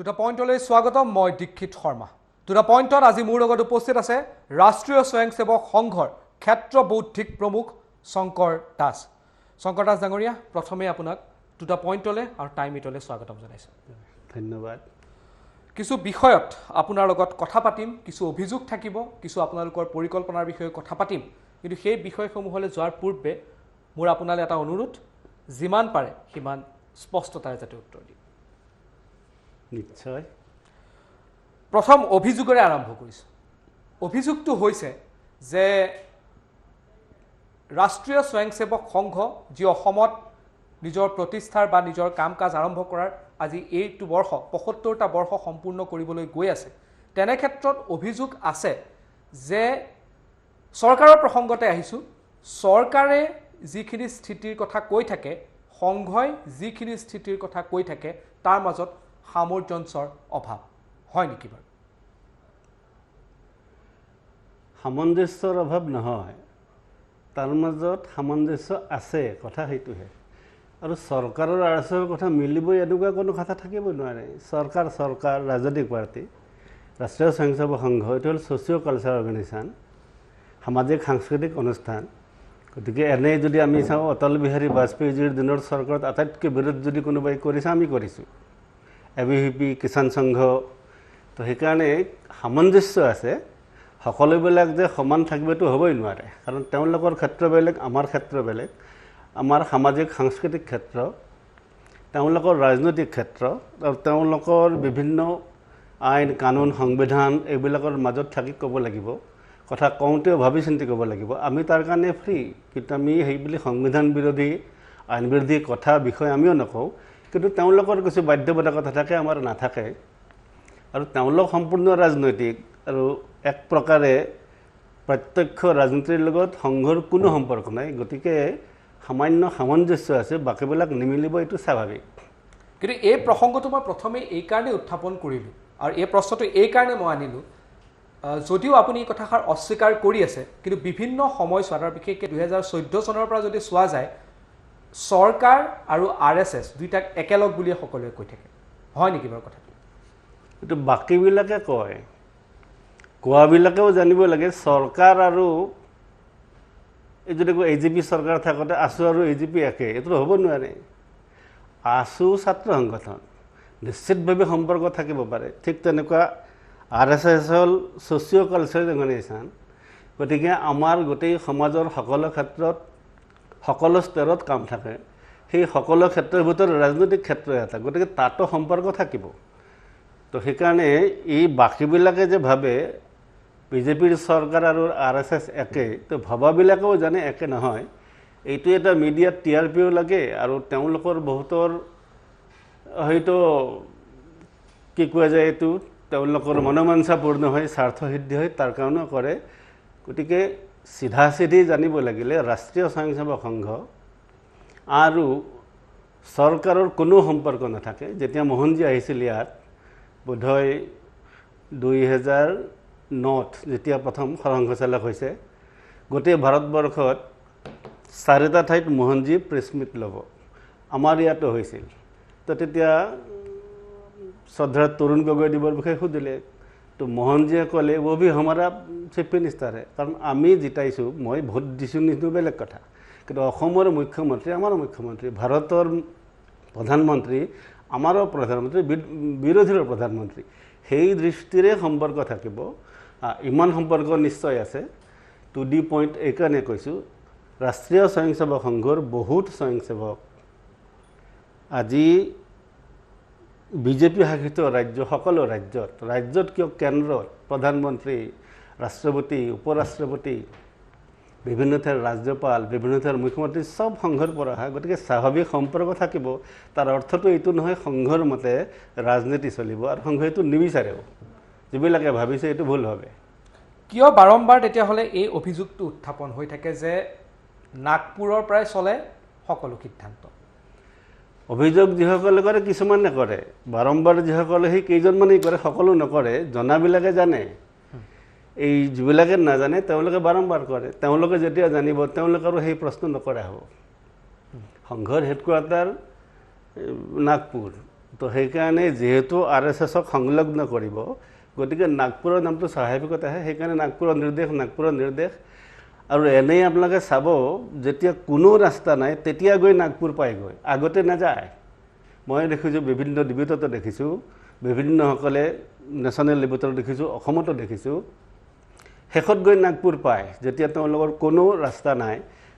To the পইণ্টলৈ স্বাগতম। মই দীক্ষিত Sharma. To the পইণ্টত আজি মোৰ লগত উপস্থিত আছে ৰাষ্ট্ৰীয় স্বয়ংসেৱক সংঘৰ ক্ষেত্ৰ বৌদ্ধিক প্ৰমুখ শংকৰ দাস। শংকৰ দাস ডাঙৰীয়া, প্ৰথমে আপোনাক টু দ্য পইণ্টলৈ আৰু টাইম ইটলৈ স্বাগতম জনাইছোঁ। ধন্যবাদ। কিছু বিষয়ত আপোনাৰ লগত কথা পাতিম, কিছু অভিযোগ থাকিব, কিছু আপোনালোকৰ পৰিকল্পনাৰ বিষয়ে কথা পাতিম, কিন্তু সেই বিষয়সমূহলৈ যোৱাৰ পূৰ্বে মোৰ আপোনালৈ এটা অনুৰোধ, যিমান পাৰে সিমান স্পষ্টতাৰে যাতে উত্তৰ দিম। নিশ্চয়। প্ৰথম অভিযোগৰে আৰম্ভ কৰিছোঁ। অভিযোগটো হৈছে যে ৰাষ্ট্ৰীয় স্বয়ংসেৱক সংঘ যি অসমত নিজৰ প্ৰতিষ্ঠাৰ বা নিজৰ কাম কাজ আৰম্ভ কৰাৰ আজি এইটো বৰ্ষ ৭৫টা বৰ্ষ সম্পূৰ্ণ কৰিবলৈ গৈ আছে, তেনে ক্ষেত্ৰত অভিযোগ আছে যে চৰকাৰৰ প্ৰসংগতে আহিছোঁ, চৰকাৰে যিখিনি স্থিতিৰ কথা কৈ থাকে, সংঘই যিখিনি স্থিতিৰ কথা কৈ থাকে, তাৰ মাজত সামঞ্জস্যৰ অভাৱ হয় নেকি বাৰু? সামঞ্জস্যৰ অভাৱ নহয়, তাৰ মাজত সামঞ্জস্য আছে, কথা সেইটোহে। আৰু চৰকাৰৰ আৰচৰ কথা মিলিবই এনেকুৱা কোনো কথা থাকিব নোৱাৰে। চৰকাৰ ৰাজনৈতিক পাৰ্টি, ৰাষ্ট্ৰীয় স্বয়ংসেৱক সংঘ এইটো হ'ল ছ'চিঅ' কালচাৰেল অৰ্গেনাইজেশ্যন, সামাজিক সাংস্কৃতিক অনুষ্ঠান। গতিকে এনেই যদি আমি চাওঁ, অটল বিহাৰী বাজপেয়ীজীৰ দিনৰ চৰকাৰত আটাইতকৈ বিৰোধ যদি কোনোবাই কৰিছে, আমি কৰিছোঁ, ABVP, কিষাণ সংঘ। তো সেইকাৰণে সামঞ্জস্য আছে। সকলোবিলাক যে সমান থাকিবতো হ'বই নোৱাৰে, কাৰণ তেওঁলোকৰ ক্ষেত্ৰ বেলেগ, আমাৰ ক্ষেত্ৰ বেলেগ। আমাৰ সামাজিক সাংস্কৃতিক ক্ষেত্ৰ, তেওঁলোকৰ ৰাজনৈতিক ক্ষেত্ৰ, আৰু তেওঁলোকৰ বিভিন্ন আইন কানুন সংবিধান এইবিলাকৰ মাজত থাকি ক'ব লাগিব। কথা কওঁতেও ভাবি চিন্তি ক'ব লাগিব। আমি তাৰ কাৰণে ফ্ৰী, কিন্তু আমি সেইবুলি সংবিধান বিৰোধী আইন বিৰোধী কথা বিষয়ে আমিও নকওঁ। কিন্তু তেওঁলোকৰ কিছু বাধ্যবাধকতা থাকে, আমাৰ নাথাকে। আৰু তেওঁলোক সম্পূৰ্ণ ৰাজনৈতিক, আৰু এক প্ৰকাৰে প্ৰত্যক্ষ ৰাজনীতিৰ লগত সংঘৰ কোনো সম্পৰ্ক নাই। গতিকে সামান্য সামঞ্জস্য আছে, বাকীবিলাক নিমিলিব, এইটো স্বাভাৱিক। কিন্তু এই প্ৰসংগটো মই প্ৰথমে এইকাৰণে উত্থাপন কৰিলোঁ, আৰু এই প্ৰশ্নটো এইকাৰণে মই আনিলোঁ, যদিও আপুনি এই কথাষাৰ অস্বীকাৰ কৰি আছে, কিন্তু বিভিন্ন সময়ছোৱাত আৰু বিশেষকৈ 2014 চনৰ পৰা যদি চোৱা যায়, চৰকাৰ আৰু RSS দুইটাক একেলগ বুলিয়ে সকলোৱে কৈ থাকে, হয় নেকি বাৰু কথাটো? এইটো বাকীবিলাকে কয়, কোৱাবিলাকেও জানিব লাগে। চৰকাৰ আৰু এই যদি AGP চৰকাৰ থাকোঁতে আছু আৰু AGP একে, এইটো হ'ব নোৱাৰে। আছু ছাত্ৰ সংগঠন, নিশ্চিতভাৱে সম্পৰ্ক থাকিব পাৰে। ঠিক তেনেকুৱা RSS হ'ল ছ'চিঅ' কালচাৰেল অৰ্গেনাইজেশ্যন। গতিকে আমাৰ গোটেই সমাজৰ সকলো ক্ষেত্ৰত, সকলো স্তৰত কাম থাকে। সেই সকলো ক্ষেত্ৰৰ ভিতৰত ৰাজনৈতিক ক্ষেত্ৰ এটা, গতিকে তাতো সম্পৰ্ক থাকিব। তো সেইকাৰণে এই বাকীবিলাকে যে ভাবে BJPৰ চৰকাৰ আৰু RSS একে, তো ভবাবিলাকেও জানে একে নহয়। এইটো এটা মিডিয়াত TRPও লাগে, আৰু তেওঁলোকৰ বহুতৰ হয়তো কি কোৱা যায়, এইটো তেওঁলোকৰ মনোমাঞ্চা পূৰ্ণ হয়, স্বাৰ্থসিদ্ধি হয়, তাৰ কাৰণেও কৰে। গতিকে চিধা চিধি জানিব লাগিলে ৰাষ্ট্ৰীয় স্বয়ংসেৱক সংঘ আৰু চৰকাৰৰ কোনো সম্পৰ্ক নাথাকে। যেতিয়া মোহনজী আহিছিল ইয়াত, বোধহয় 2009ত যেতিয়া প্ৰথম সৰংঘচালক হৈছে, গোটেই ভাৰতবৰ্ষত 4টা ঠাইত মোহনজী প্ৰেছ মিট ল'ব, আমাৰ ইয়াতো হৈছিল। তো তেতিয়া শ্ৰদ্ধা তৰুণ গগৈদেৱৰ বিষয়ে সুধিলে, তো মোহনজীয়ে ক'লে, वो भी हमारा চিফ মিনিষ্টাৰ হে, কাৰণ আমি জিতাইছোঁ, মই ভোট দিছোঁ নিদিওঁ বেলেগ কথা, কিন্তু অসমৰ মুখ্যমন্ত্ৰী আমাৰো মুখ্যমন্ত্ৰী, ভাৰতৰ প্ৰধানমন্ত্ৰী আমাৰো প্ৰধানমন্ত্ৰী, বিৰোধীৰ প্ৰধানমন্ত্ৰী। সেই দৃষ্টিৰে সম্পৰ্ক থাকিব। ইমান সম্পৰ্ক নিশ্চয় আছে। টু দি পইণ্ট এইকাৰণে কৈছোঁ, ৰাষ্ট্ৰীয় স্বয়ংসেৱক সংঘৰ বহুত স্বয়ংসেৱক আজি BJP শাসিত ৰাজ্য, সকলো ৰাজ্যত কিয় কেন্দ্ৰত প্ৰধানমন্ত্ৰী, ৰাষ্ট্ৰপতি, উপৰাষ্ট্ৰপতি, বিভিন্ন ঠাইৰ ৰাজ্যপাল, বিভিন্ন ঠাইৰ মুখ্যমন্ত্ৰী চব সংঘৰ পৰা অহা। গতিকে স্বাভাৱিক সম্পৰ্ক থাকিব। তাৰ অৰ্থটো এইটো নহয় সংঘৰ মতে ৰাজনীতি চলিব, আৰু সংঘই এইটো নিবিচাৰেও। যিবিলাকে ভাবিছে এইটো ভুল হবে। কিয় বাৰম্বাৰ তেতিয়াহ'লে এই অভিযোগটো উত্থাপন হৈ থাকে যে নাগপুৰৰ পৰাই চলে সকলো সিদ্ধান্ত? অভিযোগ যিসকলে কৰে, কিছুমানে কৰে, বাৰম্বাৰ যিসকলে সেই কেইজনমানেই কৰে, সকলো নকৰে। জনাবিলাকে জানে, এই যিবিলাকে নাজানে তেওঁলোকে বাৰম্বাৰ কৰে। তেওঁলোকে যেতিয়া জানিব, তেওঁলোকৰো সেই প্ৰশ্ন নকৰা হ'ব। সংঘৰ হেডকোৱাৰ্টাৰ নাগপুৰ, তো সেইকাৰণে যিহেতু RSSক সংলগ্ন কৰিব গতিকে নাগপুৰৰ নামটো স্বাভাৱিকত আহে সেইকাৰণে নাগপুৰৰ নিৰ্দেশ আৰু এনেই আপোনালোকে চাব যেতিয়া কোনো ৰাস্তা নাই তেতিয়া গৈ নাগপুৰ পায়গৈ আগতে নাযায় মই দেখিছোঁ বিভিন্ন ডিবেটতো দেখিছোঁ বিভিন্নসকলে নেশ্যনেল ডিবেটত দেখিছোঁ অসমতো দেখিছোঁ শেষত গৈ নাগপুৰ পায় যেতিয়া তেওঁলোকৰ কোনো ৰাস্তা নাই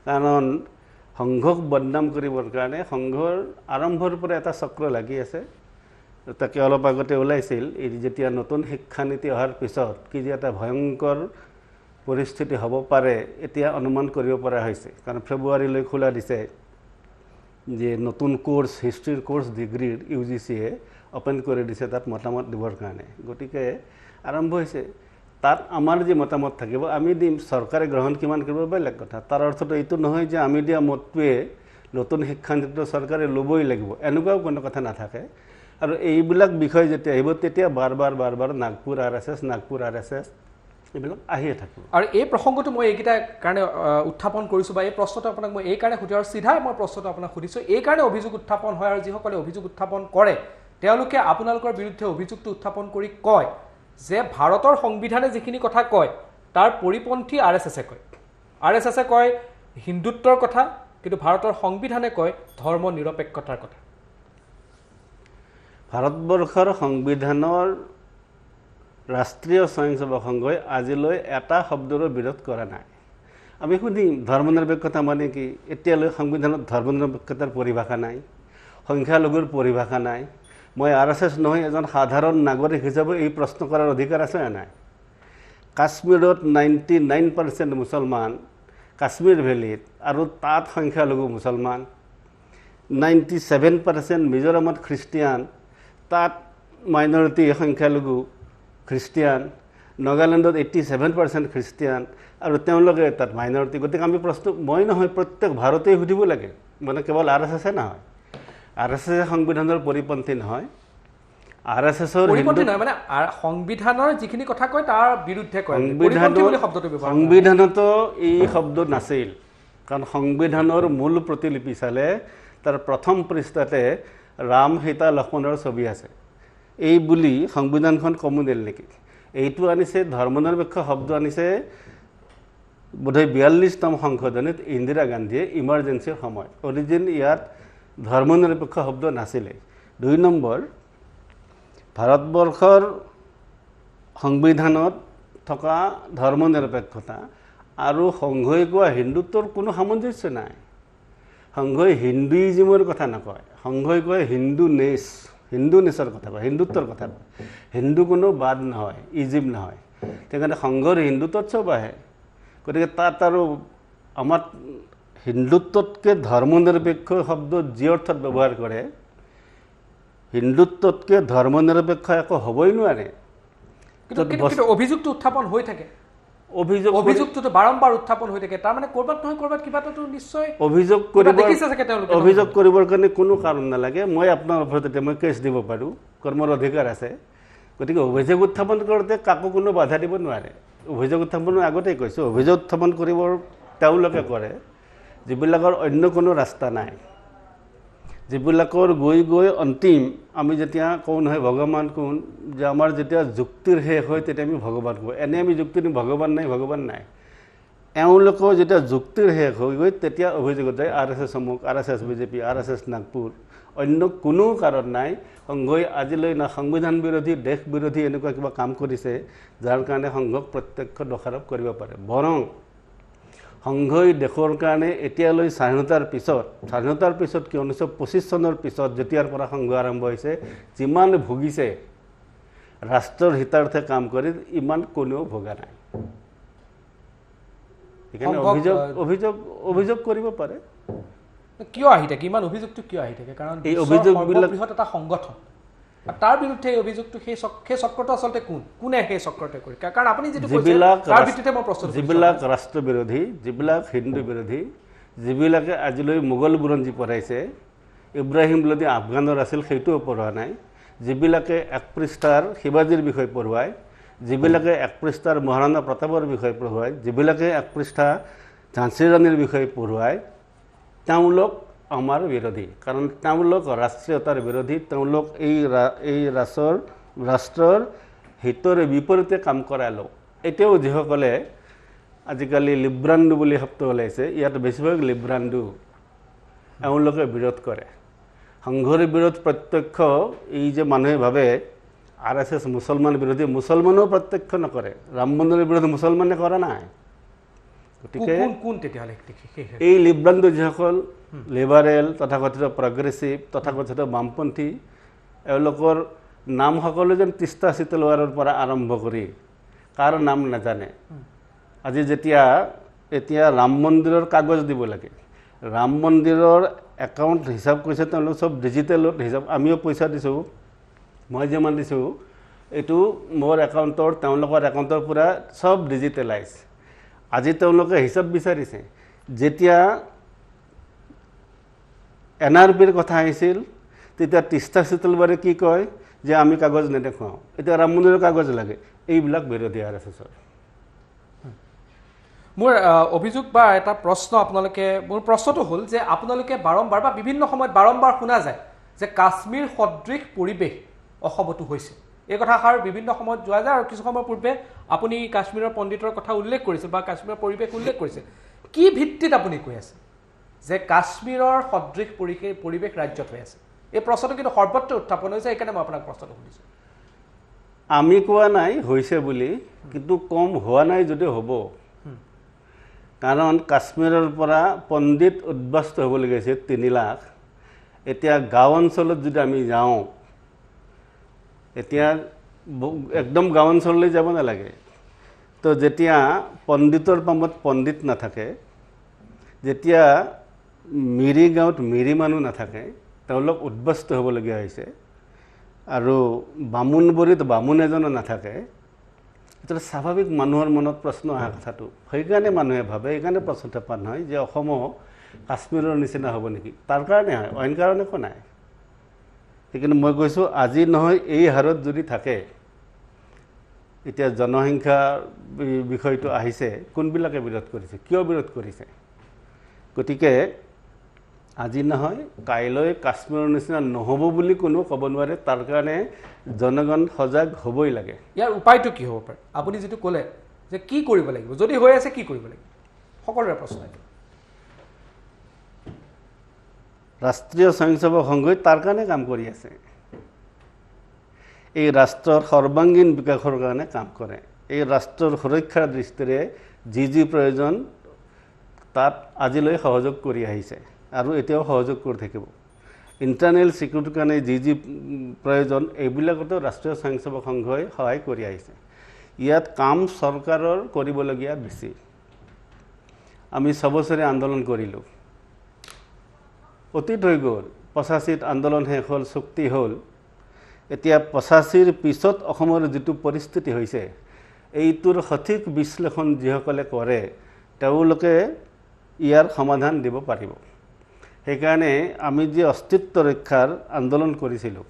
কাৰণ সংঘক বদনাম কৰিবৰ কাৰণে সংঘৰ আৰম্ভৰ পৰা এটা চক্ৰ লাগি আছে তাকে অলপ আগতে ওলাইছিল এই যেতিয়া নতুন শিক্ষানীতি অহাৰ পিছত কি যে এটা ভয়ংকৰ পৰিস্থিতি হ'ব পাৰে এতিয়া অনুমান কৰিব পৰা হৈছে কাৰণ ফেব্ৰুৱাৰীলৈ খোলা দিছে যে নতুন কোৰ্স হিষ্ট্ৰীৰ কোৰ্স ডিগ্ৰীৰ UGCয়ে ওপেন কৰি দিছে তাত মতামত দিবৰ কাৰণে গতিকে আৰম্ভ হৈছে তাত আমাৰ যে মতামত থাকিব আমি দিম চৰকাৰে গ্ৰহণ কিমান কৰিব বেলেগ কথা তাৰ অৰ্থটো এইটো নহয় যে আমি দিয়া মতটোৱে নতুন শিক্ষানীতি চৰকাৰে ল'বই লাগিব এনেকুৱাও কোনো কথা নাথাকে আৰু এইবিলাক বিষয় যেতিয়া আহিব তেতিয়া বাৰ নাগপুৰ RSS এইবিলাক আহিয়ে থাকিব আৰু এই প্ৰসংগটো মই এইকেইটা কাৰণে উত্থাপন কৰিছোঁ বা এই প্ৰশ্নটো আপোনাক মই এই কাৰণে সুধিছোঁ আৰু চিধাই মই প্ৰশ্নটো আপোনাক সুধিছোঁ এই কাৰণে অভিযোগ উত্থাপন হয় আৰু যিসকলে অভিযোগ উত্থাপন কৰে তেওঁলোকে আপোনালোকৰ বিৰুদ্ধে অভিযোগটো উত্থাপন কৰি কয় যে ভাৰতৰ সংবিধানে যিখিনি কথা কয় তাৰ পৰিপন্থী RSSে কয় হিন্দুত্বৰ কথা কিন্তু ভাৰতৰ সংবিধানে কয় ধৰ্ম নিৰপেক্ষতাৰ কথা ভাৰতবৰ্ষৰ সংবিধানৰ ৰাষ্ট্ৰীয় স্বয়ংসেৱক সংঘই আজিলৈ এটা শব্দৰো বিৰোধ কৰা নাই আমি সুধিম ধৰ্ম নিৰপেক্ষতা মানে কি এতিয়ালৈ সংবিধানত ধৰ্ম নিৰপেক্ষতাৰ পৰিভাষা নাই সংখ্যালঘুৰ পৰিভাষা নাই মই RSS নহয় এজন সাধাৰণ নাগৰিক হিচাপে এই প্ৰশ্ন কৰাৰ অধিকাৰ আছে নাই কাশ্মীৰত 99% মুছলমান কাশ্মীৰ ভেলীত আৰু তাত সংখ্যালঘু মুছলমান 97% মিজোৰামত খ্ৰীষ্টিয়ান তাত মাইনৰিটি সংখ্যালঘু খ্ৰীষ্টিয়ান নাগালেণ্ডত 87% খ্ৰীষ্টিয়ান আৰু তেওঁলোকে তাত মাইনৰিটি গতিকে আমি প্ৰশ্ন মই নহয় প্ৰত্যেক ভাৰতেই সুধিব লাগে মানে কেৱল RSSে নহয় RSS সংবিধানৰ পৰিপন্থী নহয় RSSৰ পৰিপন্থী নহয় মানে সংবিধানৰ যিখিনি কথা কয় তাৰ বিৰুদ্ধে কয় সংবিধানতো এই শব্দ নাছিল কাৰণ সংবিধানৰ মূল প্ৰতিলিপি চালে তাৰ প্ৰথম পৃষ্ঠাতে ৰাম সীতা লক্ষ্মণৰ ছবি আছে এই বুলি সংবিধানখন কমুনিল নেকি এইটো আনিছে ধৰ্মনিৰপেক্ষ শব্দ আনিছে বোধহয় 42তম সংশোধনীত ইন্দিৰা গান্ধীয়ে ইমাৰ্জেন্সিৰ সময়ত অৰিজিন ইয়াত ধৰ্মনিৰপেক্ষ শব্দ নাছিলে 2 নম্বৰ ভাৰতবৰ্ষৰ সংবিধানত থকা ধৰ্মনিৰপেক্ষতা আৰু সংঘই কোৱা হিন্দুত্বৰ কোনো সামঞ্জস্য নাই সংঘই হিন্দুইজিমৰ কথা নকয় সংঘই কয় হিন্দুনেছৰ কথা কয় হিন্দুত্বৰ কথা কয় হিন্দু কোনো বাদ নহয় ইজিম নহয় সেইকাৰণে সংঘৰ হিন্দুত্বোৎসৱ আহে গতিকে তাত আৰু আমাৰ হিন্দুত্বতকৈ ধৰ্মনিৰপেক্ষ শব্দ যি অৰ্থত ব্যৱহাৰ কৰে হিন্দুত্বতকৈ ধৰ্মনিৰপেক্ষ একো হ'বই নোৱাৰে কিন্তু অভিযোগটো উত্থাপন হৈ থাকে অভিযোগটো বাৰম্বাৰ উত্থাপন হৈ থাকে তাৰ মানে কৰবাত নহয় কৰবাত কিবাটো নিশ্চয় অভিযোগ কৰিবৰ কাৰণে কোনো কাৰণ নালাগে মই আপোনাৰ ওপৰত মই কেছ দিব পাৰোঁ কৰ্মৰ অধিকাৰ আছে গতিকে অভিযোগ উত্থাপন কৰোঁতে কাকো কোনো বাধা দিব নোৱাৰে অভিযোগ উত্থাপনৰ আগতেই কৈছোঁ অভিযোগ উত্থাপন কৰিবৰ তেওঁলোকে কৰে যিবিলাকৰ অন্য কোনো ৰাস্তা নাই যিবিলাকৰ গৈ অন্তিম আমি যেতিয়া কওঁ নহয় ভগৱান কোন যে আমাৰ যেতিয়া যুক্তিৰ শেষ হয় তেতিয়া আমি ভগৱান কওঁ এনে আমি যুক্তি দিওঁ ভগৱান নাই এওঁলোকৰ যেতিয়া যুক্তিৰ শেষ হৈ গৈ তেতিয়া অভিযোগত যায় RSS অমুক RSS বিজেপি RSS নাগপুৰ অন্য কোনো কাৰণ নাই সংঘই আজিলৈ না সংবিধান বিৰোধী দেশ বিৰোধী এনেকুৱা কিবা কাম কৰিছে যাৰ কাৰণে সংঘক প্ৰত্যক্ষ দোষাৰোপ কৰিব পাৰে বৰং সংঘই দেশৰ কাৰণে এতিয়ালৈ স্বাধীনতাৰ পিছত কি 1925 চনৰ পিছত যেতিয়াৰ পৰা সংঘ আৰম্ভ হৈছে যিমান ভুগিছে ৰাষ্ট্ৰৰ হিতাৰ্থে কাম কৰি ইমান কোনেও ভোগা নাই সেইকাৰণে অভিযোগ কৰিব পাৰে কিয় আহি থাকে ইমান অভিযোগটো কিয় আহি থাকে কাৰণ এই অভিযোগবিলাক এটা সংগঠন তাৰ বিৰুদ্ধে এই অভিযোগটো সেই চক্ৰটো আচলতে কোনে সেই চক্ৰতে কৰে কাৰণ আপুনি যেটো কৈছে তাৰ ভিত্তিতে মই প্ৰশ্ন যিবিলাক ৰাষ্ট্ৰ বিৰোধী যিবিলাক হিন্দু বিৰোধী যিবিলাকে আজিলৈ মোগল বুৰঞ্জী পঢ়াইছে ইব্ৰাহিম লোধি আফগানৰ আছিল সেইটোও পঢ়োৱা নাই যিবিলাকে এক পৃষ্ঠাৰ শিৱাজীৰ বিষয়ে পঢ়ুৱায় যিবিলাকে এক পৃষ্ঠাৰ মহাৰাণা প্ৰতাপৰ বিষয়ে পঢ়ুৱায় যিবিলাকে এক পৃষ্ঠা ঝান্সী ৰাণীৰ বিষয়ে পঢ়ুৱায় তেওঁলোক আমাৰ বিৰোধী কাৰণ তেওঁলোক ৰাষ্ট্ৰীয়তাৰ বিৰোধী তেওঁলোক এই ৰাষ্ট্ৰৰ হিতৰ বিপৰীতে কাম কৰা লোক এতিয়াও যিসকলে আজিকালি লিব্ৰাণ্ডু বুলি শব্দ ওলাইছে ইয়াত বেছিভাগ লিব্ৰাণ্ডু এওঁলোকে বিৰোধ কৰে সংঘৰ বিৰোধ প্ৰত্যক্ষ এই যে মানুহে ভাবে RSS মুছলমান বিৰোধী মুছলমানেও প্ৰত্যক্ষ নকৰে ৰাম মন্দিৰৰ বিৰোধী মুছলমানে কৰা নাই গতিকে কোন তেতিয়াহ'লে এই লিব্ৰাণ্ডু যিসকল লিবাৰেল তথাকথিত প্ৰগ্ৰেছিভ তথাকথিত বামপন্থী এওঁলোকৰ নাম সকলো যেন তিষ্টা চিতলৱাৰৰ পৰা আৰম্ভ কৰি কাৰ নাম নাজানে আজি এতিয়া ৰাম মন্দিৰৰ কাগজ দিব লাগে ৰাম মন্দিৰৰ একাউণ্ট হিচাপ কৰিছে তেওঁলোক চব ডিজিটেলত হিচাপ আমিও পইচা দিছোঁ মই যিমান দিছোঁ এইটো মোৰ একাউণ্টৰ তেওঁলোকৰ একাউণ্টৰ পৰা চব ডিজিটেলাইজ আজি তেওঁলোকে হিচাপ বিচাৰিছে যেতিয়া NRPৰ কথা আহিছিল তেতিয়া তিষ্টা চিতলৱাৰে কি কয় যে আমি কাগজ নেদেখুৱাওঁ এতিয়া ৰাম মন্দিৰৰ কাগজ লাগে এইবিলাক বিৰোধী RSSৰ মোৰ অভিযোগ বা এটা প্ৰশ্ন মোৰ প্ৰশ্নটো হ'ল যে আপোনালোকে বাৰম্বাৰ বা বিভিন্ন সময়ত বাৰম্বাৰ শুনা যায় যে কাশ্মীৰ সদৃশ পৰিৱেশ অসমতো হৈছে এই কথাষাৰ বিভিন্ন সময়ত যোৱা যায় আৰু কিছু সময় পূৰ্বে আপুনি কাশ্মীৰৰ পণ্ডিতৰ কথা উল্লেখ কৰিছিল বা কাশ্মীৰৰ পৰিৱেশ উল্লেখ কৰিছে কি ভিত্তিত আপুনি কৈ আছে যে কাশ্মীৰৰ সদৃশ পৰিৱেশ ৰাজ্যত হৈ আছে এই প্ৰশ্নটো কিন্তু সৰ্বত্ৰ উত্থাপন হৈছে সেইকাৰণে মই আপোনাক প্ৰশ্নটো সুধিছোঁ আমি কোৱা নাই হৈছে বুলি কিন্তু কম হোৱা নাই যদি হ'ব কাৰণ কাশ্মীৰৰ পৰা পণ্ডিত উদ্বাস্ত হ'বলগীয়া হৈছে 3 লাখ এতিয়া গাঁও অঞ্চলত যদি আমি যাওঁ এতিয়া একদম গাঁও অঞ্চললৈ যাব নালাগে তো যেতিয়া পণ্ডিতৰ পামত পণ্ডিত নাথাকে যেতিয়া মিৰি গাঁৱত মিৰি মানুহ নাথাকে তেওঁলোক উদ্বাস্ত হ'বলগীয়া হৈছে আৰু বামুণবৰীত বামুণ এজনো নাথাকে এটা স্বাভাৱিক মানুহৰ মনত প্ৰশ্ন অহা কথাটো সেইকাৰণে মানুহে ভাবে এইকাৰণে প্ৰশ্নটাপান হয় যে অসমো কাশ্মীৰৰ নিচিনা হ'ব নেকি তাৰ কাৰণে হয় অইন কাৰণে একো নাই সেইকাৰণে মই কৈছোঁ আজি নহয় এই হাৰত যদি থাকে এতিয়া জনসংখ্যা বিষয়টো আহিছে কোনবিলাকে বিৰোধ কৰিছে কিয় বিৰোধ কৰিছে গতিকে আজি নহয় কাইলৈ কাশ্মীৰৰ নিচিনা নহ'ব বুলি কোনো ক'ব নোৱাৰে তাৰ কাৰণে জনগণ সজাগ হ'বই লাগে ইয়াৰ উপায়টো কি হ'ব পাৰে আপুনি যিটো ক'লে যে কি কৰিব লাগিব যদি হৈ আছে কি কৰিব লাগিব সকলোৰে প্ৰশ্ন ৰাষ্ট্ৰীয় স্বয়ংসেৱক সংঘই তাৰ কাৰণে কাম কৰি আছে এই ৰাষ্ট্ৰৰ সৰ্বাংগীন বিকাশৰ কাৰণে কাম কৰে এই ৰাষ্ট্ৰৰ সুৰক্ষাৰ দৃষ্টিৰে যি প্ৰয়োজন তাত আজিলৈ সহযোগ কৰি আহিছে আৰু এতিয়াও সহযোগ কৰি থাকিব ইণ্টাৰনেল সিকিউৰিটিৰ কাৰণে যি প্ৰয়োজন এইবিলাকতো ৰাষ্ট্ৰীয় স্বয়ংসেৱক সংঘই সহায় কৰি আহিছে ইয়াত কাম চৰকাৰৰ কৰিবলগীয়া বেছি আমি 6 বছৰে আন্দোলন কৰিলোঁ অতীত হৈ গ'ল 85ত আন্দোলন শেষ হ'ল চুক্তি হ'ল এতিয়া 85ৰ পিছত অসমৰ যিটো পৰিস্থিতি হৈছে এইটোৰ সঠিক বিশ্লেষণ যিসকলে কৰে তেওঁলোকে ইয়াৰ সমাধান দিব পাৰিব সেইকাৰণে আমি যে অস্তিত্ব ৰক্ষাৰ আন্দোলন কৰিছিলোঁ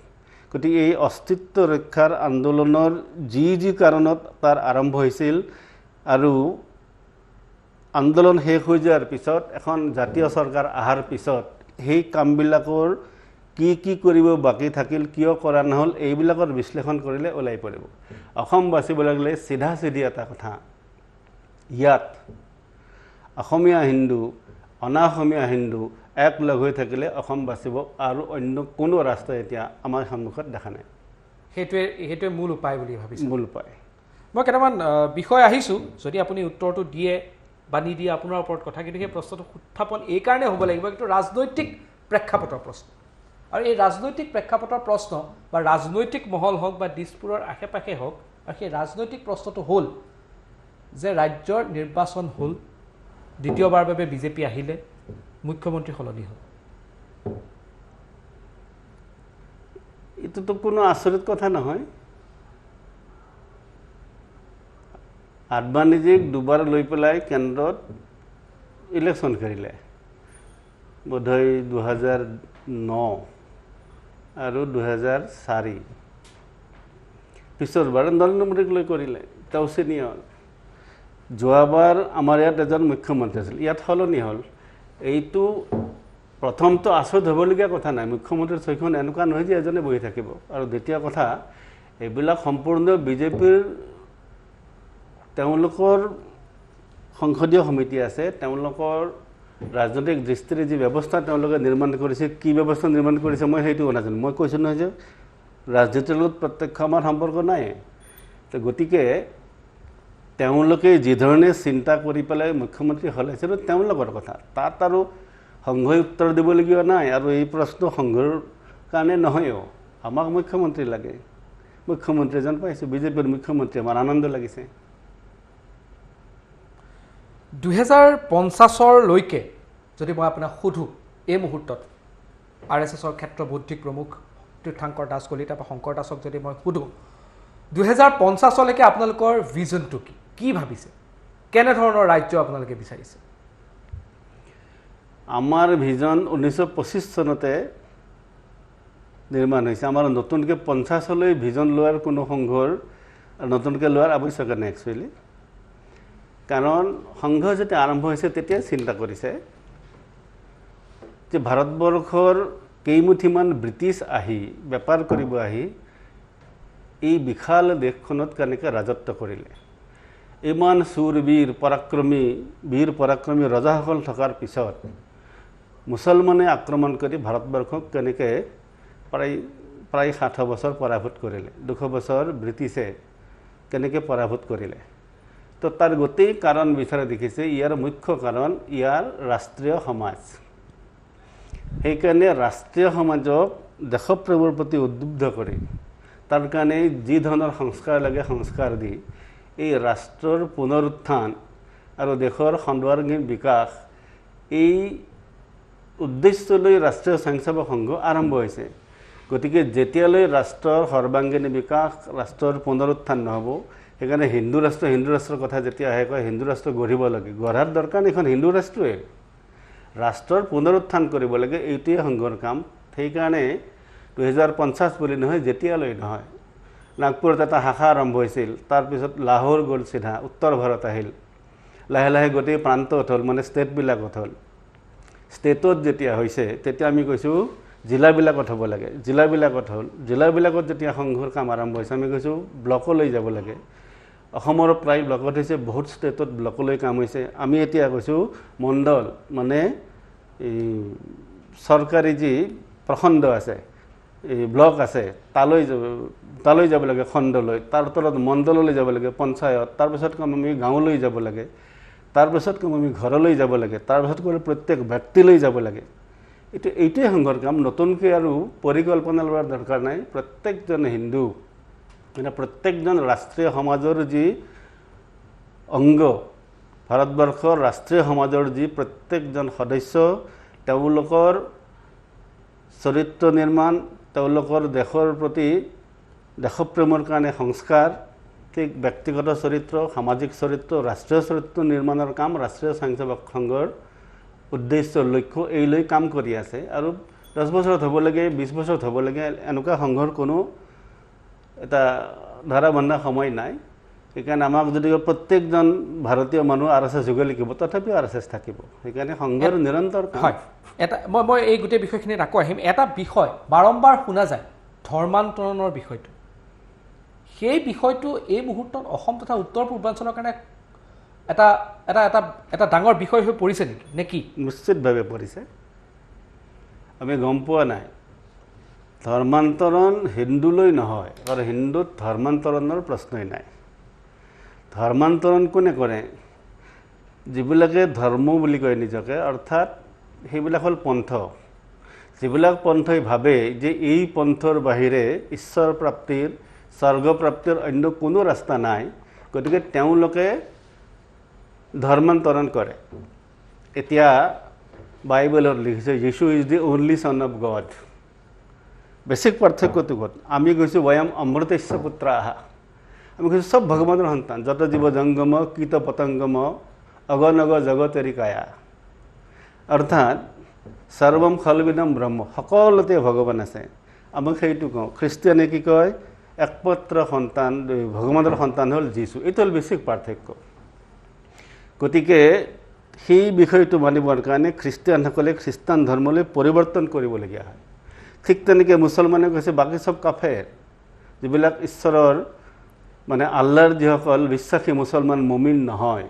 গতিকে এই অস্তিত্ব ৰক্ষাৰ আন্দোলনৰ যি কাৰণত তাৰ আৰম্ভ হৈছিল আৰু আন্দোলন শেষ হৈ যোৱাৰ পিছত এখন জাতীয় চৰকাৰ অহাৰ পিছত সেই কামবিলাকৰ কি কৰিব বাকি থাকিল কিয় কৰা নহ'ল এইবিলাকৰ বিশ্লেষণ কৰিলে ওলাই পৰিব অসম বাচিব লাগিলে চিধা এটা কথা ইয়াত অসমীয়া হিন্দু অনাঅসমীয়া হিন্দু একলগ হৈ থাকিলে অসম বাচিব আৰু অন্য কোনো ৰাস্তা এতিয়া আমাৰ সন্মুখত দেখা নাই সেইটোৱে মূল উপায় বুলি ভাবিছোঁ মূল উপায় মই কেইটামান বিষয় আহিছোঁ যদি আপুনি উত্তৰটো দিয়ে বা নিদিয়ে আপোনাৰ ওপৰত কথা কিন্তু সেই প্ৰশ্নটো উত্থাপন এইকাৰণে হ'ব লাগিব কিন্তু ৰাজনৈতিক প্ৰেক্ষাপটৰ প্ৰশ্ন আৰু এই ৰাজনৈতিক প্ৰেক্ষাপটৰ প্ৰশ্ন বা ৰাজনৈতিক মহল হওক বা দিছপুৰৰ আশে পাশে হওক আৰু সেই ৰাজনৈতিক প্ৰশ্নটো হ'ল যে ৰাজ্যৰ নিৰ্বাচন হ'ল দ্বিতীয়বাৰ বাবে বিজেপি আহিলে মুখ্যমন্ত্ৰী সলনি হ'ল এইটোতো কোনো আচৰিত কথা নহয় আডবাণীজীক দুবাৰ লৈ পেলাই কেন্দ্ৰত ইলেকশ্যন কৰিলে বোধহয় 2009 আৰু 2004 পিছৰবাৰ নৰেন্দ্ৰ মোদীক লৈ কৰিলে তেওঁ চিনিয়ৰ যোৱাবাৰ আমাৰ ইয়াত এজন মুখ্যমন্ত্ৰী আছিল ইয়াত সলনি হ'ল এইটো প্ৰথমটো আচৰিত হ'বলগীয়া কথা নাই, মুখ্যমন্ত্ৰীৰ চকীখন এনেকুৱা নহয় যে এজনে বহি থাকিব। আৰু দ্বিতীয় কথা, এইবিলাক সম্পূৰ্ণ বিজেপিৰ তেওঁলোকৰ সংসদীয় সমিতি আছে, তেওঁলোকৰ ৰাজনৈতিক দৃষ্টিৰে যি ব্যৱস্থা তেওঁলোকে নিৰ্মাণ কৰিছে, কি ব্যৱস্থা নিৰ্মাণ কৰিছে মই সেইটো নাজানো। মই কৈছোঁ নহয় যে ৰাজনীতিৰ লগত প্ৰত্যক্ষ আমাৰ সম্পৰ্ক নাই। তো গতিকে তেওঁলোকে যিধৰণে চিন্তা কৰি পেলাই মুখ্যমন্ত্ৰী সলাইছে তেওঁলোকৰ কথা, তাত আৰু সংঘই উত্তৰ দিবলগীয়া নাই। আৰু এই প্ৰশ্ন সংঘৰ কাৰণে নহয়ও, আমাক মুখ্যমন্ত্ৰী লাগে, মুখ্যমন্ত্ৰী এজন পাইছোঁ, বিজেপিৰ মুখ্যমন্ত্ৰী, আমাৰ আনন্দ লাগিছে। 2050লৈকে যদি মই আপোনাক সোধোঁ, এই মুহূৰ্তত RSSৰ ক্ষেত্ৰ বৌদ্ধিক প্ৰমুখ তীৰ্থংকৰ দাস কলিতা বা শংকৰ দাসক যদি মই সোধোঁ, 2050লৈকে আপোনালোকৰ ভিজনটো কি ভাবিছে, কেনেধৰণৰ ৰাজ্য আপোনালোকে বিচাৰিছে? আমাৰ ভিজন 1925 চনতে নিৰ্মাণ হৈছে। আমাৰ নতুনকৈ 50লৈ ভিজন লোৱাৰ কোনো সংঘৰ নতুনকৈ লোৱাৰ আৱশ্যক নাই একচুৱেলি। কাৰণ সংঘ যেতিয়া আৰম্ভ হৈছে তেতিয়া চিন্তা কৰিছে যে ভাৰতবৰ্ষৰ কেইমুঠিমান ব্ৰিটিছ আহি বেপাৰ কৰিব আহি এই বিশাল দেশখনত কেনেকৈ ৰাজত্ব কৰিলে। ইমান বীৰ পৰাক্ৰমী ৰজাসকল থকাৰ পিছত মুছলমানে আক্ৰমণ কৰি ভাৰতবৰ্ষক কেনেকৈ প্ৰায় 60 বছৰ পৰাভূত কৰিলে, 200 বছৰ ব্ৰিটিছে কেনেকৈ পৰাভূত কৰিলে। তো তাৰ গোটেই কাৰণ বিচাৰি দেখিছে, ইয়াৰ মুখ্য কাৰণ ইয়াৰ ৰাষ্ট্ৰীয় সমাজ। সেইকাৰণে ৰাষ্ট্ৰীয় সমাজক দেশপ্ৰেমৰ প্ৰতি উদ্বুদ্ধ কৰি তাৰ কাৰণে যি ধৰণৰ সংস্কাৰ লাগে সংস্কাৰ দি এই ৰাষ্ট্ৰৰ পুনৰুত্থান আৰু দেশৰ সৰ্বাংগীন বিকাশ, এই উদ্দেশ্যলৈ ৰাষ্ট্ৰীয় স্বয়ংসেৱক সংঘ আৰম্ভ হৈছে। গতিকে যেতিয়ালৈ ৰাষ্ট্ৰৰ সৰ্বাংগীন বিকাশ, ৰাষ্ট্ৰৰ পুনৰুত্থান নহ'ব, সেইকাৰণে হিন্দু ৰাষ্ট্ৰৰ কথা যেতিয়া আহে কয় হিন্দু ৰাষ্ট্ৰ গঢ়িব লাগে, গঢ়াৰ দৰকাৰ এখন হিন্দু ৰাষ্ট্ৰই ৰাষ্ট্ৰৰ পুনৰুত্থান কৰিব লাগে, এইটোৱে সংঘৰ কাম। সেইকাৰণে 2050 বুলি নহয়, যেতিয়ালৈ নহয়। নাগপুৰত এটা শাখা আৰম্ভ হৈছিল, তাৰপিছত লাহোৰ গ'ল, চিধা উত্তৰ ভাৰত আহিল, লাহে লাহে গোটেই প্ৰান্তত হ'ল, মানে ষ্টেটবিলাকত হ'ল। ষ্টেটত যেতিয়া হৈছে তেতিয়া আমি কৈছোঁ জিলাবিলাকত হ'ব লাগে, জিলাবিলাকত হ'ল, জিলাবিলাকত যেতিয়া সংঘৰ কাম আৰম্ভ হৈছে আমি কৈছোঁ ব্লকলৈ যাব লাগে। অসমৰ প্ৰায় ব্লকত হৈছে, বহুত ষ্টেটত ব্লকলৈ কাম হৈছে। আমি এতিয়া কৈছোঁ মণ্ডল, মানে এই চৰকাৰী যি প্ৰখণ্ড আছে, এই ব্লক আছে, তালৈ যাব লাগে, খণ্ডলৈ, তাৰ তলত মণ্ডললৈ যাব লাগে, পঞ্চায়ত, তাৰপিছত কাম আমি গাঁৱলৈ যাব লাগে, তাৰপিছত কাম আমি ঘৰলৈ যাব লাগে, তাৰপিছত কৰি প্ৰত্যেক ব্যক্তিলৈ যাব লাগে। এইটোৱে সংঘৰ কাম। নতুনকৈ আৰু পৰিকল্পনা লোৱাৰ দৰকাৰ নাই। প্ৰত্যেকজন হিন্দু, মানে প্ৰত্যেকজন ৰাষ্ট্ৰীয় সমাজৰ যি অংগ, ভাৰতবৰ্ষৰ ৰাষ্ট্ৰীয় সমাজৰ যি প্ৰত্যেকজন সদস্য, তেওঁলোকৰ চৰিত্ৰ নিৰ্মাণ, তেওঁলোকৰ দেশৰ প্ৰতি দেশপ্ৰেমৰ কাৰণে সংস্কাৰ, ঠিক ব্যক্তিগত চৰিত্ৰ, সামাজিক চৰিত্ৰ, ৰাষ্ট্ৰীয় চৰিত্ৰ নিৰ্মাণৰ কাম ৰাষ্ট্ৰীয় স্বয়ংসেৱক সংঘৰ উদ্দেশ্য, লক্ষ্য এই লৈ কাম কৰি আছে। আৰু 10 বছৰত হ'ব লাগে, 20 বছৰত হ'ব লাগে, এনেকুৱা সংঘৰ কোনো এটা ধৰা বন্ধা সময় নাই। সেইকাৰণে আমাক যদি প্ৰত্যেকজন ভাৰতীয় মানুহ RSS যোগ লিখিব, তথাপিও RSS থাকিব। সেইকাৰণে সংঘৰ নিৰন্তৰ হয়। এটা মই এই গোটেই বিষয়খিনিত আকৌ আহিম। এটা বিষয় বাৰম্বাৰ শুনা যায়, ধৰ্মান্তৰণৰ বিষয়টো। সেই বিষয়টো এই মুহূৰ্তত অসম তথা উত্তৰ পূৰ্বাঞ্চলৰ কাৰণে এটা এটা এটা এটা ডাঙৰ বিষয় হৈ পৰিছে নেকি, নে কি? নিশ্চিতভাৱে পৰিছে। আমি গম পোৱা নাই। ধৰ্মান্তৰণ হিন্দুলৈ নহয়, আৰু হিন্দুত ধৰ্মান্তৰণৰ প্ৰশ্নই নাই। ধৰ্মান্তৰণ কোনে কৰে? যিবিলাকে ধৰ্ম বুলি কয় নিজকে, অৰ্থাৎ সেইবিলাক হ'ল পন্থ। যিবিলাক পন্থই ভাবে যে এই পন্থৰ বাহিৰে ঈশ্বৰ প্ৰাপ্তিৰ, স্বৰ্গ প্ৰাপ্তিৰ অন্য কোনো ৰাস্তা নাই, গতিকে তেওঁলোকে ধৰ্মান্তৰণ কৰে। এতিয়া বাইবেলত লিখিছে যীশু is the only son of god. Basic পাৰ্থক্যটো ক'ত? আমি কৈছোঁ বয়াম অমৃতেশ্য পুত্ৰ আহা। আমি কৈছোঁ চব ভগৱানৰ সন্তান, যত জীৱ জংগম কীট পতংগম অগনগ জগতেৰি কায়া। অৰ্থাৎ সৰ্বম খলবিদম ব্ৰহ্ম, সকলোতে ভগৱান আছে। আমাক সেইটো কওঁ। খ্ৰীষ্টিয়ানে কি কয়? একমাত্ৰ সন্তান, ভগৱানৰ সন্তান হ'ল যীশু। এইটো হ'ল বেছিক পাৰ্থক্য। গতিকে সেই বিষয়টো মানিবৰ কাৰণে খ্ৰীষ্টিয়ানসকলে খ্ৰীষ্টান ধৰ্মলৈ পৰিৱৰ্তন কৰিবলগীয়া হয়। ঠিক তেনেকৈ মুছলমানে কৈছে বাকী চব কাফেৰ, যিবিলাক ঈশ্বৰৰ মানে আল্লাহৰ যিসকল বিশ্বাসী মুছলমান মুমিন নহয়,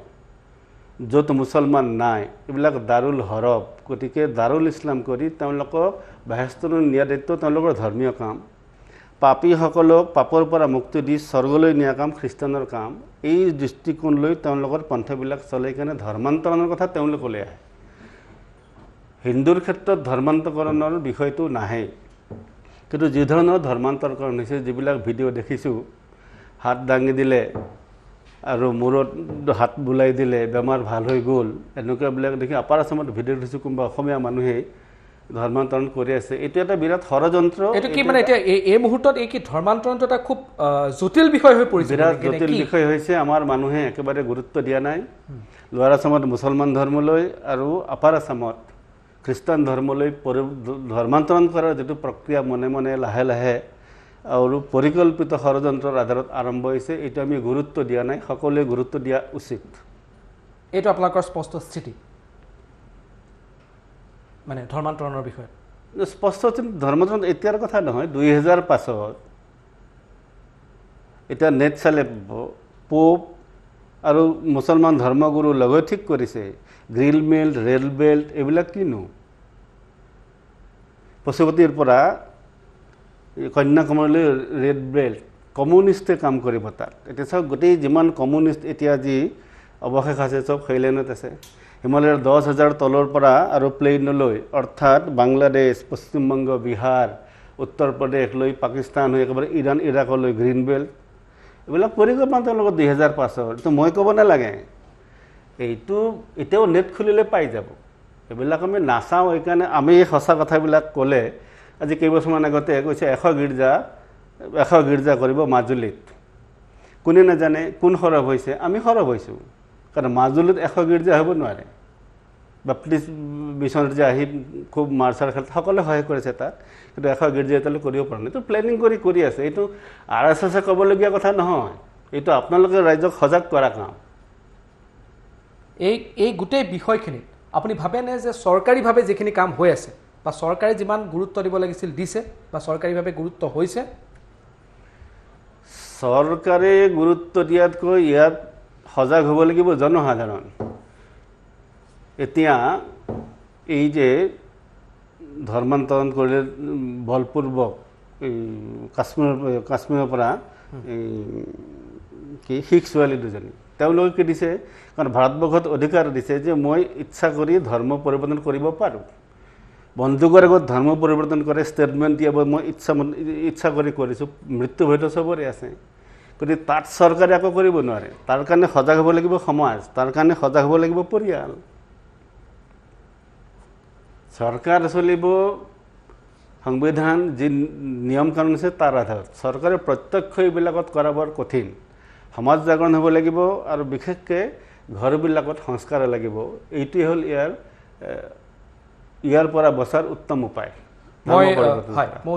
য'ত মুছলমান নাই, এইবিলাক দাৰুল হৰব। গতিকে দাৰুল ইছলাম কৰি তেওঁলোকক বেহেস্তলৈ নিয়া দায়িত্ব তেওঁলোকৰ ধৰ্মীয় কাম। পাপীসকলক পাপৰ পৰা মুক্তি দি স্বৰ্গলৈ নিয়া কাম খ্ৰীষ্টানৰ কাম। এই দৃষ্টিকোণ লৈ তেওঁলোকৰ পন্থাবিলাক চলে কাৰণে ধৰ্মান্তৰণৰ কথা তেওঁলোকলৈ আহে। হিন্দুৰ ক্ষেত্ৰত ধৰ্মান্তকৰণৰ বিষয়টো নাহে, কিন্তু যি ধৰণৰ ধৰ্মান্তৰকৰণ হৈছে, যিবিলাক ভিডিঅ' দেখিছোঁ, হাত দাঙি দিলে আৰু মূৰত হাত বুলাই দিলে বেমাৰ ভাল হৈ গ'ল, এনেকুৱাবিলাক দেখি আপাৰ আছামত ভিডিঅ' দেখিছোঁ কোনোবা অসমীয়া মানুহে ধৰ্মান্তৰণ কৰি আছে। এইটো এটা বিৰাট ষড়যন্ত্ৰ। এইটো কি মানে এতিয়া এই মুহূৰ্তত এই কি ধৰ্মান্তৰণটো এটা খুব জটিল বিষয় হৈ পৰিছে, বিৰাট জটিল বিষয় হৈছে। আমাৰ মানুহে একেবাৰে গুৰুত্ব দিয়া নাই। লোৱাৰ আছামত মুছলমান ধৰ্মলৈ আৰু আপাৰ আছামত খ্ৰীষ্টান ধৰ্মলৈ ধৰ্মান্তৰণ কৰাৰ যিটো প্ৰক্ৰিয়া মনে মনে লাহে লাহে আৰু পৰিকল্পিত ষড়যন্ত্ৰৰ আধাৰত আৰম্ভ হৈছে, এইটো আমি গুৰুত্ব দিয়া নাই। সকলোৱে গুৰুত্ব দিয়া উচিত। এইটো আপোনালোকৰ স্পষ্ট স্থিতি মানে ধৰ্মান্তৰণৰ বিষয়ে? স্পষ্ট ধৰ্মান্তৰণ এতিয়াৰ কথা নহয়, 2005 এতিয়া নেট চালে পোপ আৰু মুছলমান ধৰ্মগুৰু লগে ঠিক কৰিছে গ্ৰীণ বেল্ট, ৰেড বেল্ট এইবিলাক কিনো। পশুপতিৰ পৰা কন্যাকুমাৰীলৈ ৰেড বেল্ট, কমিউনিষ্টে কাম কৰিব তাত। এতিয়া চাওক, গোটেই যিমান কমিউনিষ্ট এতিয়া যি অৱশেষ আছে চব সেই লাইনত আছে। হিমালয়ৰ 10,000 তলৰ পৰা আৰু প্লেইনলৈ, অৰ্থাৎ বাংলাদেশ, পশ্চিমবংগ, বিহাৰ, উত্তৰ প্ৰদেশ লৈ পাকিস্তান হৈ একেবাৰে ইৰাণ ইৰাকলৈ গ্ৰীণ বেল্ট। এইবিলাক পৰিকল্পনা তেওঁলোকৰ 2005। এইটো মই ক'ব নালাগে, এইটো এতিয়াও নেট খুলিলে পাই যাব। এইবিলাক আমি নাচাওঁ, এইকাৰণে আমি সঁচা কথাবিলাক ক'লে, আজি কেইবছৰমান আগতে কৈছে 100 গীৰ্জা কৰিব মাজুলীত। কোনে নাজানে কোন সৰব হৈছে? আমি সৰব হৈছোঁ, কাৰণ মাজুলীত 100 গীৰ্জা হ'ব নোৱাৰে। বাপ্তিষ্ট মিছনত যে আহি খুব মাৰ্চাৰ খেল সকলোৱে সহায় কৰিছে তাত, কিন্তু 100 গীৰ্জা এতিয়ালৈ কৰিব পৰা নাই। এইটো প্লেনিং কৰি আছে। এইটো RSSে ক'বলগীয়া কথা নহয়, এইটো আপোনালোকে ৰাইজক সজাগ কৰা কাম। এই গোটেই বিষয়খিনিত আপুনি ভাবেনে যে চৰকাৰীভাৱে যিখিনি কাম হৈ আছে বা চৰকাৰে যিমান গুৰুত্ব দিব লাগিছিল দিছে বা চৰকাৰীভাৱে গুৰুত্ব হৈছে? চৰকাৰে গুৰুত্ব দিয়াতকৈ ইয়াত সজাগ হ'ব লাগিব জনসাধাৰণ। এতিয়া এই যে ধৰ্মান্তৰণ কৰিলে বলপূৰ্বক কাশ্মীৰৰ পৰা কি শিখ ছোৱালী দুজনী, তেওঁলোকে কি দিছে, কাৰণ ভাৰতবৰ্ষত অধিকাৰ দিছে যে মই ইচ্ছা কৰি ধৰ্ম পৰিৱৰ্তন কৰিব পাৰোঁ। বন্দুকৰ আগত ধৰ্ম পৰিৱৰ্তন কৰে, ষ্টেটমেণ্ট দিয়া মই ইচ্ছা কৰি কৰিছোঁ। মৃত্যু ভয়তো চবৰে আছে, গতিকে তাত চৰকাৰে একো কৰিব নোৱাৰে। তাৰ কাৰণে সজাগ হ'ব লাগিব সমাজ, তাৰ কাৰণে সজাগ হ'ব লাগিব পৰিয়াল। চৰকাৰ চলিব সংবিধান যি নিয়ম কানুন আছে তাৰ আধাৰত। চৰকাৰে প্ৰত্যক্ষ এইবিলাকত কৰা বৰ কঠিন। সমাজ জাগৰণ হ'ব লাগিব আৰু বিশেষকৈ ঘৰবিলাকত সংস্কাৰ লাগিব। এইটোৱে হ'ল ইয়াৰ পৰা বচাৰ উত্তম উপায়। মই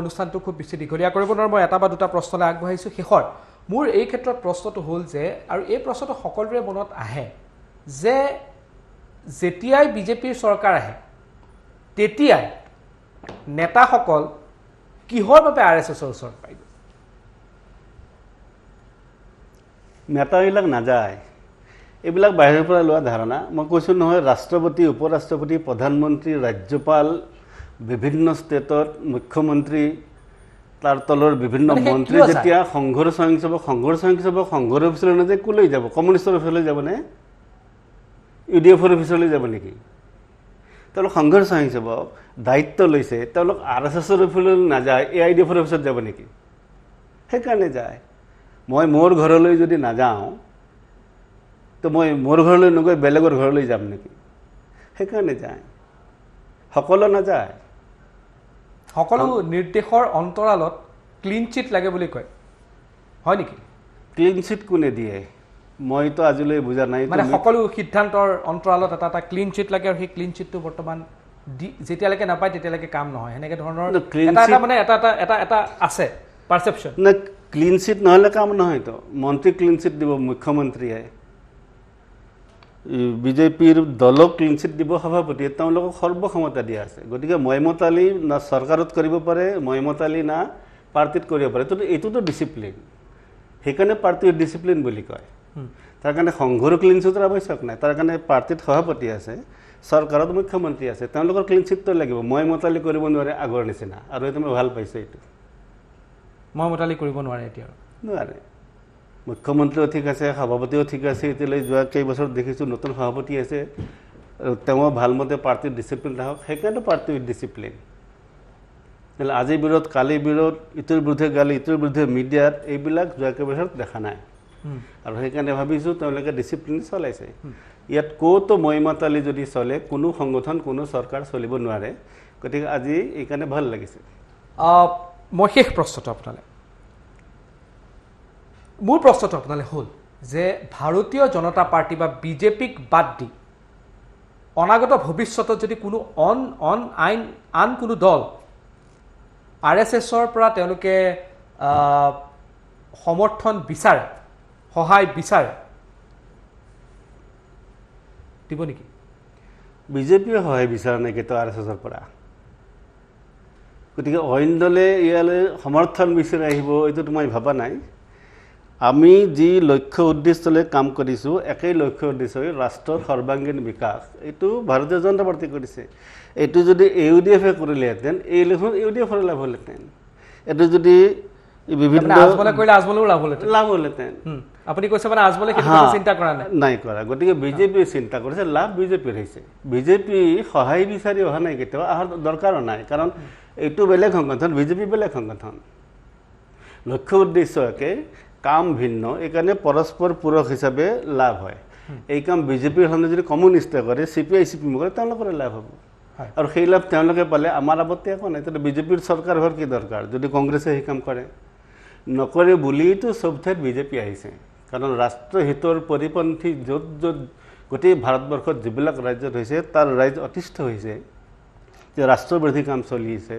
অনুষ্ঠানটো খুব বেছি দীঘলীয়া কৰিব নোৱাৰোঁ। মই এটা বা দুটা প্ৰশ্নলৈ আগবঢ়াইছোঁ। শেষৰ মোৰ এই ক্ষেত্ৰত প্ৰশ্নটো হ'ল যে, আৰু এই প্ৰশ্নটো সকলোৰে মনত আহে যে যেতিয়াই বিজেপিৰ চৰকাৰ আহে তেতিয়াই নেতাসকল কিহৰ বাবে RSSৰ ওচৰত পায়? নেতাবিলাক নাযায়, এইবিলাক বাহিৰৰ পৰা লোৱা ধাৰণা। মই কৈছোঁ নহয়, ৰাষ্ট্ৰপতি, উপ ৰাষ্ট্ৰপতি, প্ৰধানমন্ত্ৰী, ৰাজ্যপাল, বিভিন্ন ষ্টেটত মুখ্যমন্ত্ৰী, তাৰ তলৰ বিভিন্ন মন্ত্ৰী যেতিয়া সংঘৰ সংঘৰ অফিচলৈ নাযায়, ক'লৈ যাব? কমিউনিষ্টৰ অফিচলৈ যাবনে? UDFৰ অফিচলৈ যাব নেকি? তেওঁলোক সংঘৰ স্বয়ংসেৱক দায়িত্ব লৈছে, তেওঁলোক RSSৰ অফিচলৈ নাযায়, AIDFৰ অফিচত যাব নেকি? সেইকাৰণে যায়। মই মোৰ ঘৰলৈ যদি নাযাওঁ, তো মই মোৰ ঘৰলৈ নগৈ বেলেগৰ ঘৰলৈ যাম নেকি? সেইকাৰণে যায়। সকলো নাযায়। সকলো নিৰ্দেশৰ অন্তৰালত ক্লিন চিট লাগে বুলি কয়, হয় নেকি? ক্লিন চিট কোনে দিয়ে? মইতো আজিলৈ বুজা নাই। মানে সকলো সিদ্ধান্তৰ অন্তৰালত এটা ক্লিন চিট লাগে, আৰু সেই ক্লিন চিটটো বৰ্তমান যেতিয়ালৈকে নাপায় তেতিয়ালৈকে কাম নহয়, সেনেকৈ ধৰণৰ এটা আছে পাৰচেপশ্যন। না, ক্লিন চিট নহ'লে কাম নহয়তো। মন্ত্ৰী ক্লিন চিট দিব মুখ্যমন্ত্ৰীয়ে। বিজেপিৰ দলক ক্লিন চিট দিব সভাপতিয়ে তেওঁলোকক সৰ্বক্ষমতা দিয়া আছে গতিকে মহম্মদ আলী না চৰকাৰত কৰিব পাৰে মহম্মদ আলী না পাৰ্টিত কৰিব পাৰে এইটোতো ডিচিপ্লিন সেইকাৰণে পাৰ্টিৰ ডিচিপ্লিন বুলি কয় তাৰ কাৰণে সংঘৰ ক্লিন চিটৰ আৱশ্যক নাই তাৰ কাৰণে পাৰ্টিত সভাপতি আছে চৰকাৰত মুখ্যমন্ত্ৰী আছে তেওঁলোকৰ ক্লিন চিটটো লাগিব মহম্মদ আলী কৰিব নোৱাৰে আগৰ নিচিনা আৰু এইটো মই ভাল পাইছোঁ এইটো মহম্মদ আলী কৰিব নোৱাৰে এতিয়া নোৱাৰে মুখ্যমন্ত্ৰীও ঠিক আছে সভাপতিও ঠিক আছে এতিয়ালৈ যোৱা কেইবছৰ দেখিছোঁ নতুন সভাপতি আছে তেওঁ ভালমতে পাৰ্টিৰ ডিচিপ্লিন ৰাখক সেইকাৰণে পাৰ্টিৰ ডিচিপ্লিন আজি বিৰোধ কালি বিৰোধ ইটোৰ বিৰুদ্ধে গালি ইটোৰ বিৰুদ্ধে মিডিয়াত এইবিলাক যোৱা কেইবছৰত দেখা নাই আৰু সেইকাৰণে ভাবিছোঁ তেওঁলোকে ডিচিপ্লিন চলাইছে ইয়াত ক'তো মহম্মদ আলী যদি চলে কোনো সংগঠন কোনো চৰকাৰ চলিব নোৱাৰে গতিকে আজি এইকাৰণে ভাল লাগিছে মই শেষ প্ৰশ্নটো আপোনালৈ মোৰ প্ৰশ্নটো আপোনালৈ হ'ল যে ভাৰতীয় জনতা পাৰ্টি বা বিজেপিক বাদ দি অনাগত ভৱিষ্যতত যদি কোনো আন কোনো দল RSSৰ পৰা তেওঁলোকে সমৰ্থন বিচাৰে সহায় বিচাৰে দিব নেকি বিজেপিয়ে সহায় বিচৰা নাই কিন্তু RSSৰ পৰা গতিকে অইন দলে ইয়ালৈ সমৰ্থন বিচাৰি আহিব এইটো মই ভবা নাই আমি যি লক্ষ্য উদ্দেশ্যলৈ কাম কৰিছোঁ একেই লক্ষ্য উদ্দেশ্য ৰাষ্ট্ৰৰ সৰ্বাংগীন বিকাশ এইটো ভাৰতীয় জনতা পাৰ্টি কৰিছে এইটো যদি UDF-এ কৰিলেহেঁতেন এই ইলেকশ্যন UDF-ৰ লাভ হ'লহেঁতেন এইটো যদি বিভিন্ন লাভ হ'লহেঁতেন আপুনি কৈছে মানে আজমলে চিন্তা কৰা নাই কৰা গতিকে বিজেপিয়ে চিন্তা কৰিছে লাভ বিজেপিৰ হৈছে বিজেপি সহায় বিচাৰি অহা নাই কেতিয়াবা অহাৰ দৰকাৰো নাই কাৰণ এইটো বেলেগ সংগঠন বিজেপি বেলেগ সংগঠন লক্ষ্য উদ্দেশ্য একে কাম ভিন্ন এইকাৰণে পৰস্পৰ পূৰক হিচাপে লাভ হয় এই কাম বিজেপিৰ সৈতে যদি কমিউনিষ্টে কৰে CPI CPM কৰে তেওঁলোকৰে লাভ হ'ব আৰু সেই লাভ তেওঁলোকে পালে আমাৰ আপত্তি একো নাই তেতিয়া বিজেপিৰ চৰকাৰ হোৱাৰ কি দৰকাৰ যদি কংগ্ৰেছে সেই কাম কৰে নকৰে বুলিতো চব ঠাইত বিজেপি আহিছে কাৰণ ৰাষ্ট্ৰহিতৰ পৰিপন্থী য'ত য'ত গোটেই ভাৰতবৰ্ষত যিবিলাক ৰাজ্যত হৈছে তাৰ ৰাইজ অতিষ্ঠ হৈছে যে ৰাষ্ট্ৰবিৰোধী কাম চলি আছে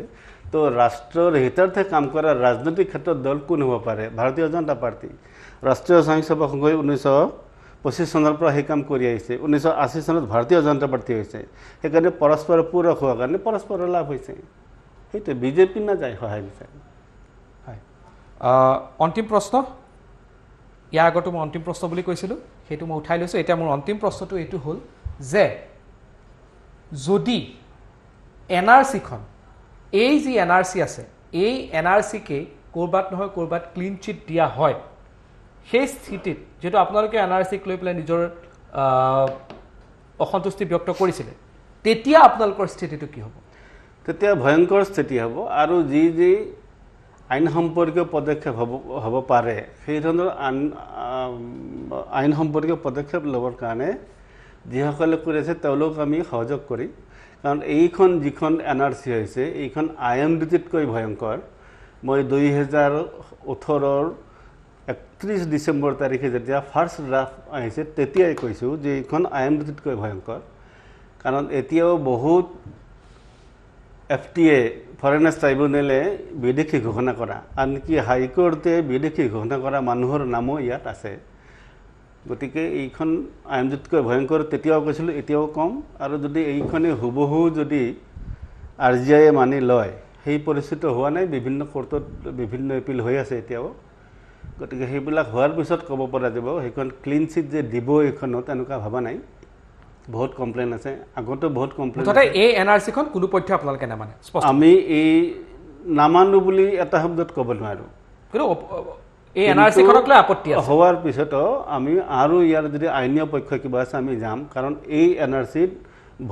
তো ৰাষ্ট্ৰৰ হিতাৰ্থে কাম কৰা ৰাজনৈতিক ক্ষেত্ৰত দল কোন হ'ব পাৰে ভাৰতীয় জনতা পাৰ্টি ৰাষ্ট্ৰীয় স্বয়ংসেৱক সংঘই 1925 চনৰ পৰা সেই কাম কৰি আহিছে 1980 চনত ভাৰতীয় জনতা পাৰ্টি হৈছে সেইকাৰণে পৰস্পৰ পূৰক হোৱাৰ কাৰণে পৰস্পৰৰ লাভ হৈছে সেইটো বিজেপি নাযায় সহায় বিচাৰে অন্তিম প্ৰশ্ন ইয়াৰ আগতো মই অন্তিম প্ৰশ্ন বুলি কৈছিলোঁ সেইটো মই উঠাই লৈছোঁ এতিয়া মোৰ অন্তিম প্ৰশ্নটো এইটো হ'ল যে যদি NRC-খন এই যি NRC আছে এই NRC-কে ক'ৰবাত নহয় ক'ৰবাত ক্লিন চিট দিয়া হয় সেই স্থিতিত যেহেতু আপোনালোকে NRC-ক লৈ পেলাই নিজৰ অসন্তুষ্টি ব্যক্ত কৰিছিলে তেতিয়া আপোনালোকৰ স্থিতিটো কি হ'ব তেতিয়া ভয়ংকৰ স্থিতি হ'ব আৰু যি যি আইন সম্পৰ্কীয় পদক্ষেপ হ'ব পাৰে সেই ধৰণৰ আইন সম্পৰ্কীয় পদক্ষেপ ল'বৰ কাৰণে যিসকলে কৰি আছে তেওঁলোকক আমি সহযোগ কৰিম কাৰণ এইখন যিখন NRC হৈছে এইখন IMDTতকৈ ভয়ংকৰ মই 2018ৰ 31 ডিচেম্বৰ তাৰিখে যেতিয়া ফাৰ্ষ্ট ড্ৰাফ্ট আহিছে তেতিয়াই কৈছোঁ যে এইখন IMDTতকৈ ভয়ংকৰ কাৰণ এতিয়াও বহুত FTA ফৰেনাৰ্ছ ট্ৰাইব্যুনেলে বিদেশী ঘোষণা কৰা আনকি হাইকোৰ্টে বিদেশী ঘোষণা কৰা মানুহৰ নামো ইয়াত আছে গতিকে এইখন IMDTতকৈ ভয়ংকৰ তেতিয়াও কৈছিলোঁ এতিয়াও কম আৰু যদি এইখনে হুবহু যদি RGI মানি লয় সেই পৰিস্থিতি হোৱা নাই বিভিন্ন কোৰ্টত বিভিন্ন এপিল হৈ আছে এতিয়াও গতিকে সেইবিলাক হোৱাৰ পিছত ক'ব পৰা যাব সেইখন ক্লিন চিট যে দিব এইখনত এনেকুৱা ভবা নাই বহুত কমপ্লেইন আছে আগতে বহুত কমপ্লেইন মুঠতে এই NRC-খন কোনো পক্ষে আপোনালোকে নামানে আমি এই নামানো বুলি এটা শব্দত ক'ব নোৱাৰোঁ কিন্তু এই NRC-খনক লৈ আপত্তি আছে হোৱাৰ পিছতো আমি আৰু ইয়াৰ যদি আইনীয় পক্ষ কিবা আছে আমি যাম কাৰণ এই NRC-ত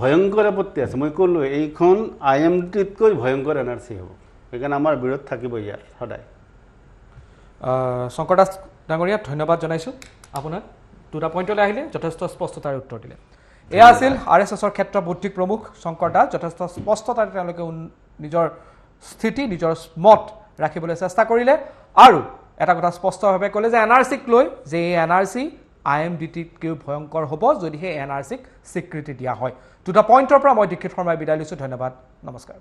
ভয়ংকৰ আপত্তি আছে মই ক'লোঁ এইখন IMDTতকৈ ভয়ংকৰ NRC হ'ব সেইকাৰণে আমাৰ বিৰোধ থাকিব ইয়াত সদায় শংকৰ দাস ডাঙৰীয়া ধন্যবাদ জনাইছোঁ আপোনাক দুটা পইণ্টলৈ আহিলে যথেষ্ট স্পষ্টতাৰে উত্তৰ দিলে এয়া আছিল RSSৰ ক্ষেত্ৰ বৌদ্ধিক প্ৰমুখ শংকৰ দাস যথেষ্ট স্পষ্টতাৰে তেওঁলোকে নিজৰ স্থিতি নিজৰ মত ৰাখিবলৈ চেষ্টা কৰিলে আৰু এটা কথা স্পষ্টভাৱে ক'লে যে NRC-ক লৈ যে এই NRC IMDTতকৈও ভয়ংকৰ হ'ব যদি সেই NRC-ক স্বীকৃতি দিয়া হয় দুটা পইণ্টৰ পৰা মই দীক্ষিত শৰ্মাই বিদায় লৈছোঁ ধন্যবাদ নমস্কাৰ